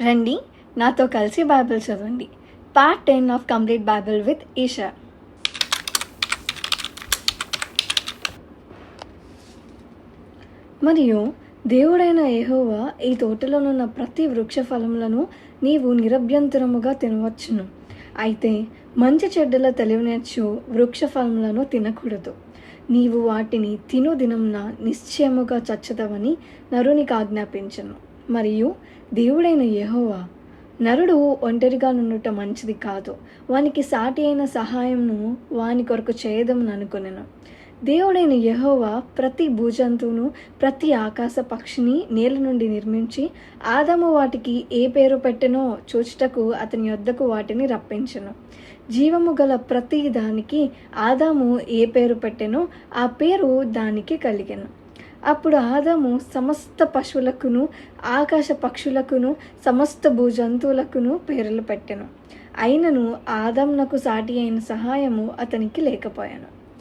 రండి, నాతో కలిసి బైబిల్ చదవండి. Part 10 of complete bible with Isha. మరియు దేవుడైన యెహోవా ఈ తోటలోనున్న ప్రతి వృక్ష ఫలములను నీవు నిరభ్యంతరముగా తినవచ్చును. అయితే మంచి చెడ్డల తెలివినేర్చు వృక్ష ఫలములను తినకూడదు. నీవు వాటిని తిను దినంన నిశ్చయముగా చచ్చదవని నరునికి ఆజ్ఞాపించను. మరియు దేవుడైన యెహోవా, నరుడు ఒంటరిగా నుండుట మంచిది కాదు, వానికి సాటి అయిన సహాయంను వాని కొరకు చేయదమని అనుకొనెను. దేవుడైన యెహోవా ప్రతి భూజంతువును, ప్రతి ఆకాశ పక్షిని నేల నుండి నిర్మించి ఆదాము వాటికి ఏ పేరు పెట్టెనో చూచుటకు అతని యొద్దకు వాటిని రప్పించెను. జీవము గల ప్రతి దానికి ఆదాము ఏ పేరు పెట్టెనో ఆ పేరు దానికి కలిగెను. అప్పుడు ఆదాము సమస్త పశువులకును, ఆకాశ పక్షులకును, సమస్త భూజంతువులకును పేర్లు పెట్టెను. అయినను ఆదామునకు సాటి అయిన సహాయము అతనికి లేకపోయాను.